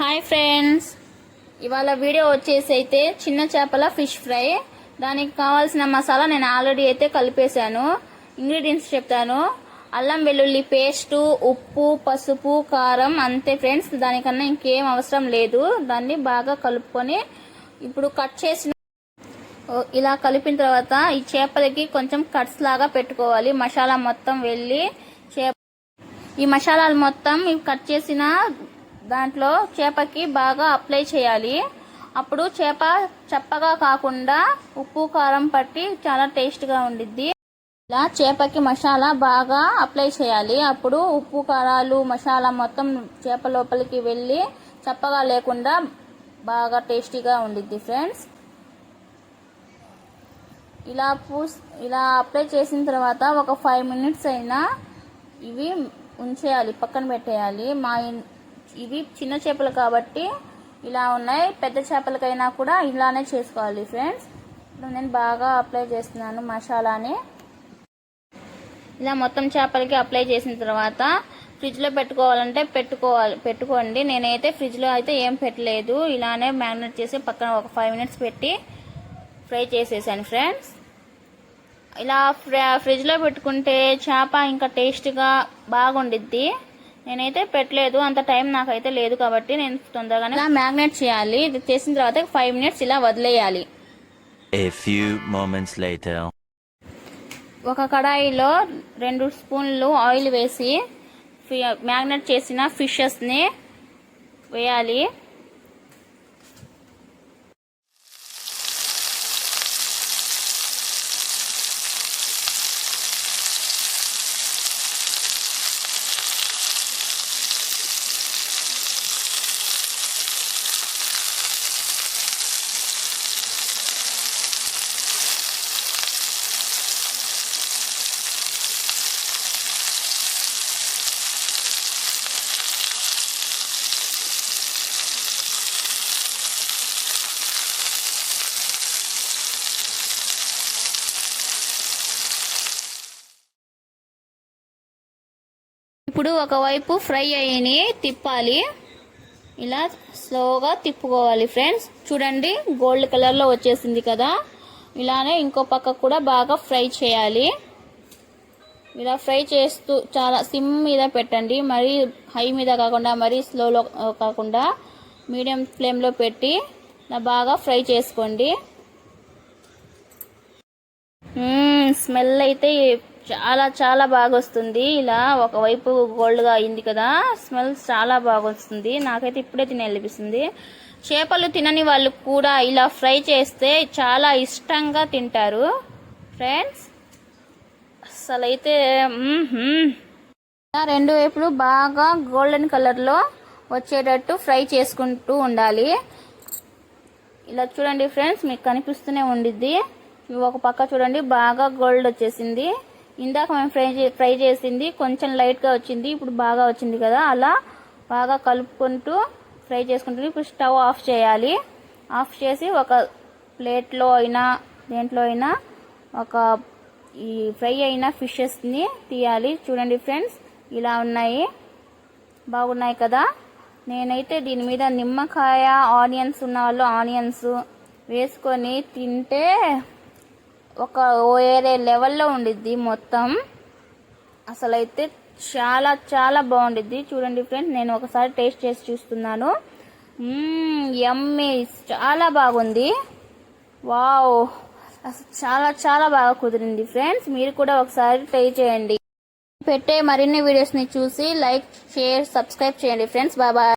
Hi friends, ఇవాళ video వచ్చేసి అయితే చిన్న చేపల ఫిష్ ఫ్రై. దానికి కావాల్సిన మసాలా నేను ఆల్రెడీ అయితే కలిపేశాను. ఇంగ్రీడియంట్స్ చెప్తాను. అల్లం వెల్లుల్లి పేస్టు, ఉప్పు, పసుపు, కారం, అంతే ఫ్రెండ్స్. దానికన్నా ఇంకేం అవసరం లేదు. దాన్ని బాగా కలుపుకొని ఇప్పుడు కట్ చేసిన ఇలా కలిపిన తర్వాత ఈ చేపలకి కొంచెం కట్స్ లాగా పెట్టుకోవాలి. మసాలా మొత్తం వెళ్ళి ఈ మసాలాలు మొత్తం కట్ చేసిన దాంట్లో చేపకి బాగా అప్లై చేయాలి. అప్పుడు చేప చప్పగా కాకుండా ఉప్పు కారం పట్టి చాలా టేస్ట్గా ఉండిద్ది. ఇలా చేపకి మసాలా బాగా అప్లై చేయాలి. అప్పుడు ఉప్పు కారాలు మసాలా మొత్తం చేప లోపలికి వెళ్ళి చప్పగా లేకుండా బాగా టేస్టీగా ఉండిద్ది ఫ్రెండ్స్. ఇలా అప్లై చేసిన తర్వాత ఒక 5 minutes అయినా ఇవి ఉంచేయాలి, పక్కన పెట్టేయాలి. ఇవి చిన్న చేపలు కాబట్టి ఇలా ఉన్నాయి. పెద్ద చేపలకైనా కూడా ఇలానే చేసుకోవాలి ఫ్రెండ్స్. ఇప్పుడు నేను బాగా అప్లై చేస్తున్నాను మసాలాని. ఇలా మొత్తం చేపలకి అప్లై చేసిన తర్వాత ఫ్రిడ్జ్లో పెట్టుకోవాలంటే పెట్టుకోండి. నేనైతే ఫ్రిడ్జ్లో అయితే ఏం పెట్టలేదు. ఇలానే మ్యారినేట్ చేసి పక్కన ఒక 5 minutes పెట్టి ఫ్రై చేసేసాను ఫ్రెండ్స్. ఇలా ఫ్రిడ్జ్లో పెట్టుకుంటే చేప ఇంకా టేస్ట్గా బాగుండిద్ది. నేనైతే పెట్టలేదు, అంత టైం నాకైతే లేదు కాబట్టి నేను తొందరగానే ఇలా మ్యారినేట్ చేయాలి. ఇది చేసిన తర్వాత 5 minutes ఇలా వదిలేయాలి. ఒక కడాయిలో 2 స్పూన్లు ఆయిల్ వేసి మ్యారినేట్ చేసిన ఫిషెస్ని వేయాలి. ఇప్పుడు ఒకవైపు ఫ్రై అయ్యి తిప్పాలి. ఇలా స్లోగా తిప్పుకోవాలి ఫ్రెండ్స్. చూడండి, గోల్డ్ కలర్లో వచ్చేసింది కదా. ఇలానే ఇంకో పక్క కూడా బాగా ఫ్రై చేయాలి. ఇలా ఫ్రై చేస్తూ చాలా సిమ్ మీద పెట్టండి. మరీ హై మీద కాకుండా మరీ స్లోలో కాకుండా మీడియం ఫ్లేమ్లో పెట్టి ఇలా బాగా ఫ్రై చేసుకోండి. స్మెల్ అయితే చాలా చాలా బాగా వస్తుంది. ఇలా ఒకవైపు గోల్డ్గా అయింది కదా, స్మెల్ చాలా బాగా వస్తుంది. నాకైతే ఇప్పుడే తినాలనిపిస్తుంది. చేపలు తినని వాళ్ళు కూడా ఇలా ఫ్రై చేస్తే చాలా ఇష్టంగా తింటారు ఫ్రెండ్స్. అసలైతే 2 వైపులు బాగా గోల్డెన్ కలర్లో వచ్చేటట్టు ఫ్రై చేసుకుంటూ ఉండాలి. ఇలా చూడండి ఫ్రెండ్స్, మీకు కనిపిస్తూనే ఉండిద్ది. ఒక పక్క చూడండి బాగా గోల్డ్ వచ్చేసింది. ఇందాక మేము ఫ్రై చేసింది కొంచెం లైట్గా వచ్చింది, ఇప్పుడు బాగా వచ్చింది కదా. అలా బాగా కలుపుకుంటూ ఫ్రై చేసుకుంటూ ఇప్పుడు స్టవ్ ఆఫ్ చేయాలి. ఆఫ్ చేసి ఒక ప్లేట్లో అయినా దేంట్లో అయినా ఒక ఈ ఫ్రై అయిన ఫిషెస్ని తీయాలి. చూడండి ఫ్రెండ్స్, ఇలా ఉన్నాయి, బాగున్నాయి కదా. నేనైతే దీని మీద నిమ్మకాయ, ఆనియన్స్ ఉన్న వాళ్ళు ఆనియన్స్ వేసుకొని తింటే ఒక వేరే లెవెల్లో ఉండిద్ది మొత్తం. అసలైతే చాలా చాలా బాగుండిద్ది. చూడండి ఫ్రెండ్స్, నేను ఒకసారి టేస్ట్ చేసి చూస్తున్నాను. యమ్మీ, చాలా బాగుంది. వావ్, అసలు చాలా చాలా బాగా కుదిరింది ఫ్రెండ్స్. మీరు కూడా ఒకసారి ట్రై చేయండి. పెట్టే మరిన్ని వీడియోస్ని చూసి లైక్, షేర్, సబ్స్క్రైబ్ చేయండి ఫ్రెండ్స్. Bye bye.